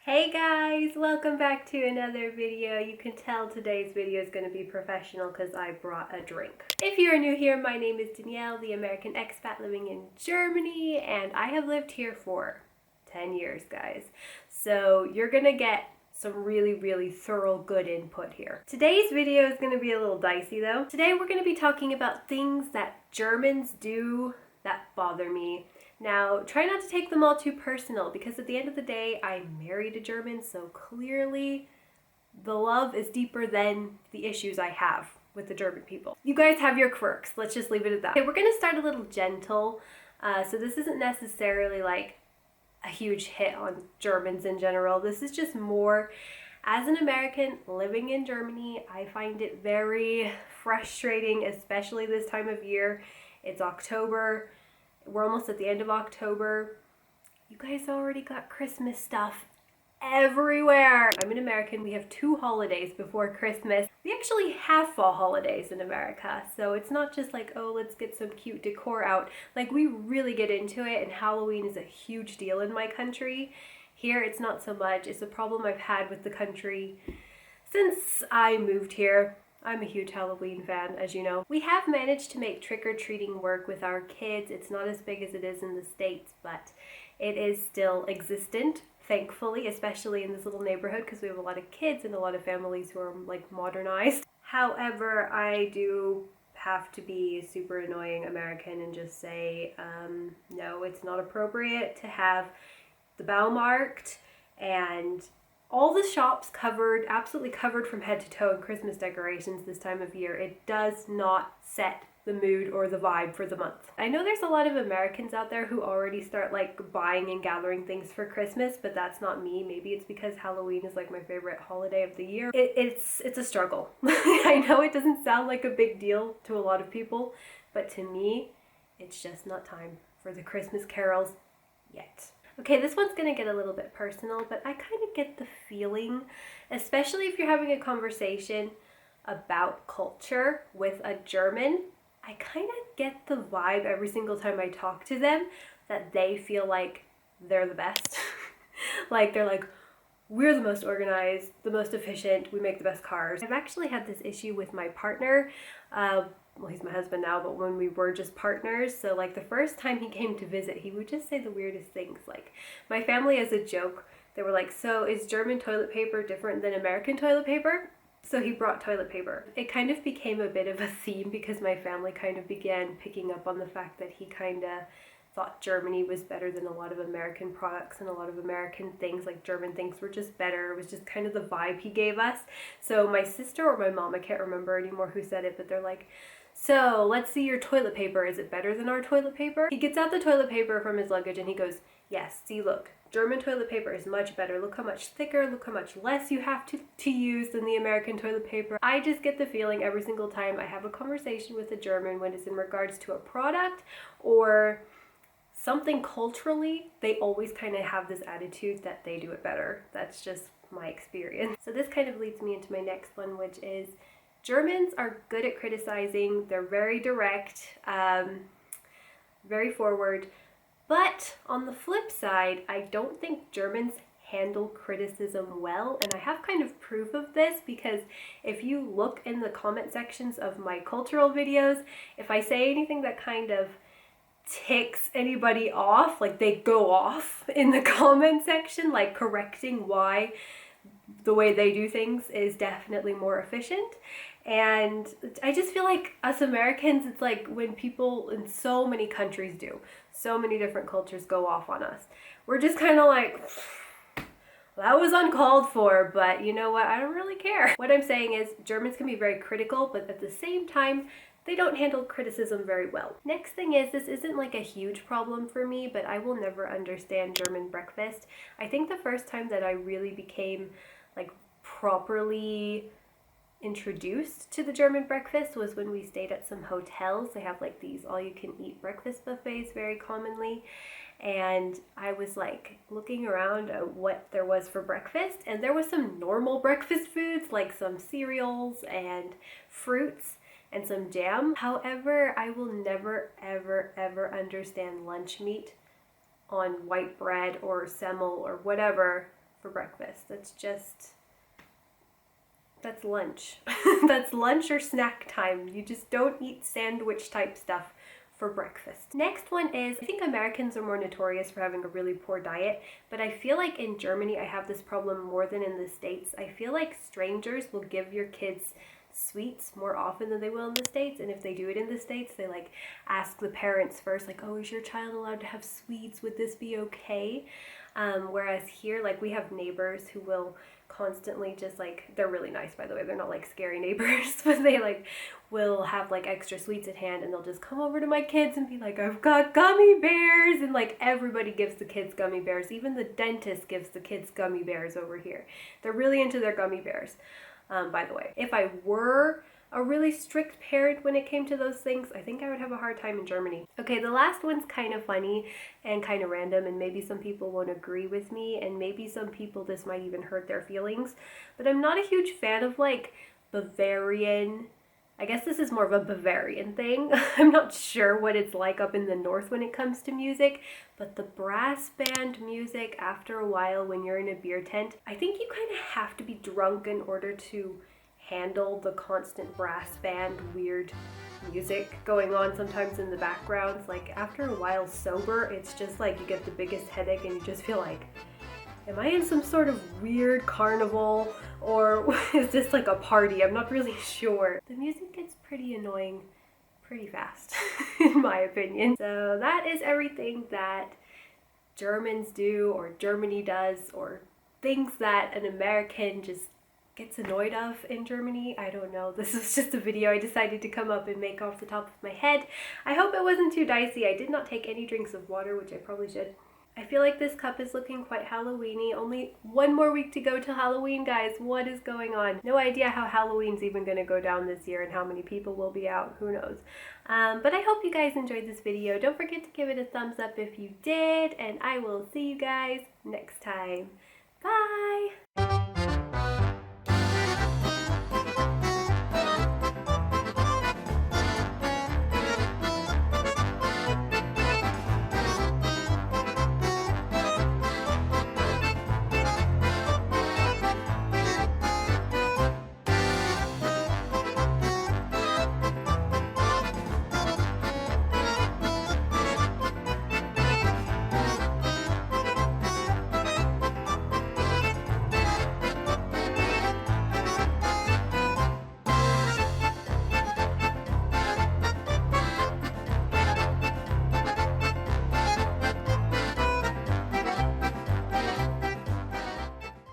Hey guys, welcome back to another video. You can tell today's video is going to be professional because I brought a drink. If you are new here, my name is Danielle, the American expat living in Germany, and I have lived here for 10 years, guys. So you're going to get some really thorough good input here. Today's video is going to be a little dicey though. Today we're going to be talking about things that Germans do that bother me. Now, try not to take them all too personal because at the end of the day, I married a German, so clearly the love is deeper than the issues I have with the German people. You guys have your quirks. Let's just leave it at that. Okay, we're going to start a little gentle. So this isn't necessarily like a huge hit on Germans in general. This is just more, as an American living in Germany, I find it very frustrating, especially this time of year. It's October. We're almost at the end of October. You guys already got Christmas stuff everywhere. I'm an American. We have 2 holidays before Christmas. We actually have fall holidays in America. So it's not just like, oh, let's get some cute decor out. Like, we really get into it, and Halloween is a huge deal in my country. Here, it's not so much. It's a problem I've had with the country since I moved here. I'm a huge Halloween fan, as you know. We have managed to make trick-or-treating work with our kids. It's not as big as it is in the States, but it is still existent, thankfully, especially in this little neighborhood because we have a lot of kids and a lot of families who are like modernized. However, I do have to be a super annoying American and just say, no, it's not appropriate to have the Baumarkt and all the shops covered, absolutely covered from head to toe in Christmas decorations this time of year. It does not set the mood or the vibe for the month. I know there's a lot of Americans out there who already start like buying and gathering things for Christmas, but that's not me. Maybe it's because Halloween is like my favorite holiday of the year. It's a struggle. I know it doesn't sound like a big deal to a lot of people, but to me, it's just not time for the Christmas carols yet. Okay, this one's going to get a little bit personal, but I kind of get the feeling, especially if you're having a conversation about culture with a German, I kind of get the vibe every single time I talk to them that they feel like they're the best. Like, they're like, we're the most organized, the most efficient, we make the best cars. I've actually had this issue with my partner. Well, he's my husband now, but when we were just partners, so like the first time he came to visit, he would just say the weirdest things. Like, my family, as a joke, they were like, so is German toilet paper different than American toilet paper? So he brought toilet paper. It kind of became a bit of a theme because my family kind of began picking up on the fact that he kind of thought Germany was better than a lot of American products, and a lot of American things, like German things, were just better. It was just kind of the vibe he gave us. So my sister or my mom, I can't remember anymore who said it, but they're like, so let's see your toilet paper. Is it better than our toilet paper? He gets out the toilet paper from his luggage and he goes, yes, see, look, German toilet paper is much better. Look how much thicker, look how much less you have to use than the American toilet paper. I just get the feeling every single time I have a conversation with a German when it's in regards to a product or something culturally, they always kind of have this attitude that they do it better. That's just my experience. So this kind of leads me into my next one, which is Germans are good at criticizing. They're very direct, very forward. But on the flip side, I don't think Germans handle criticism well, and I have kind of proof of this because if you look in the comment sections of my cultural videos, if I say anything that kind of ticks anybody off, like they go off in the comment section, like correcting why the way they do things is definitely more efficient. And I just feel like us Americans, it's like when people in so many countries do, so many different cultures go off on us, we're just kind of like, that was uncalled for, but you know what, I don't really care. What I'm saying is Germans can be very critical, but at the same time, they don't handle criticism very well. Next thing is, this isn't like a huge problem for me, but I will never understand German breakfast. I think the first time that I really became like properly introduced to the German breakfast was when we stayed at some hotels. They have like these all-you-can-eat breakfast buffets very commonly, and I was like looking around at what there was for breakfast, and there was some normal breakfast foods like some cereals and fruits and some jam. However, I will never ever understand lunch meat on white bread or semmel or whatever for breakfast. That's lunch. That's lunch or snack time. You just don't eat sandwich type stuff for breakfast. Next one is, I think Americans are more notorious for having a really poor diet, but I feel like in Germany I have this problem more than in the States. I feel like strangers will give your kids sweets more often than they will in the States, and if they do it in the States, they like ask the parents first, like, oh, is your child allowed to have sweets? Would this be okay? Whereas here, like, we have neighbors who will constantly just like, they're really nice, by the way, they're not like scary neighbors, but they like will have like extra sweets at hand, and they'll just come over to my kids and be like, I've got gummy bears, and like everybody gives the kids gummy bears. Even the dentist gives the kids gummy bears over here. They're really into their gummy bears. By the way, if I were a really strict parent when it came to those things, I think I would have a hard time in Germany. Okay, the last one's kind of funny and kind of random, and maybe some people won't agree with me, and maybe some people this might even hurt their feelings, but I'm not a huge fan of like Bavarian. I guess this is more of a Bavarian thing. I'm not sure what it's like up in the north when it comes to music, but the brass band music, after a while when you're in a beer tent, I think you kind of have to be drunk in order to handle the constant brass band weird music going on sometimes in the backgrounds. Like after a while sober, it's just like you get the biggest headache and you just feel like, am I in some sort of weird carnival, or is this like a party? I'm not really sure. The music gets pretty annoying pretty fast, in my opinion. So that is everything that Germans do, or Germany does, or things that an American just gets annoyed of in Germany. I don't know. This is just a video I decided to come up and make off the top of my head. I hope it wasn't too dicey. I did not take any drinks of water, which I probably should. I feel like this cup is looking quite Halloween-y. Only one more week to go to Halloween, guys. What is going on? No idea how Halloween's even going to go down this year and how many people will be out. Who knows? But I hope you guys enjoyed this video. Don't forget to give it a thumbs up if you did, and I will see you guys next time.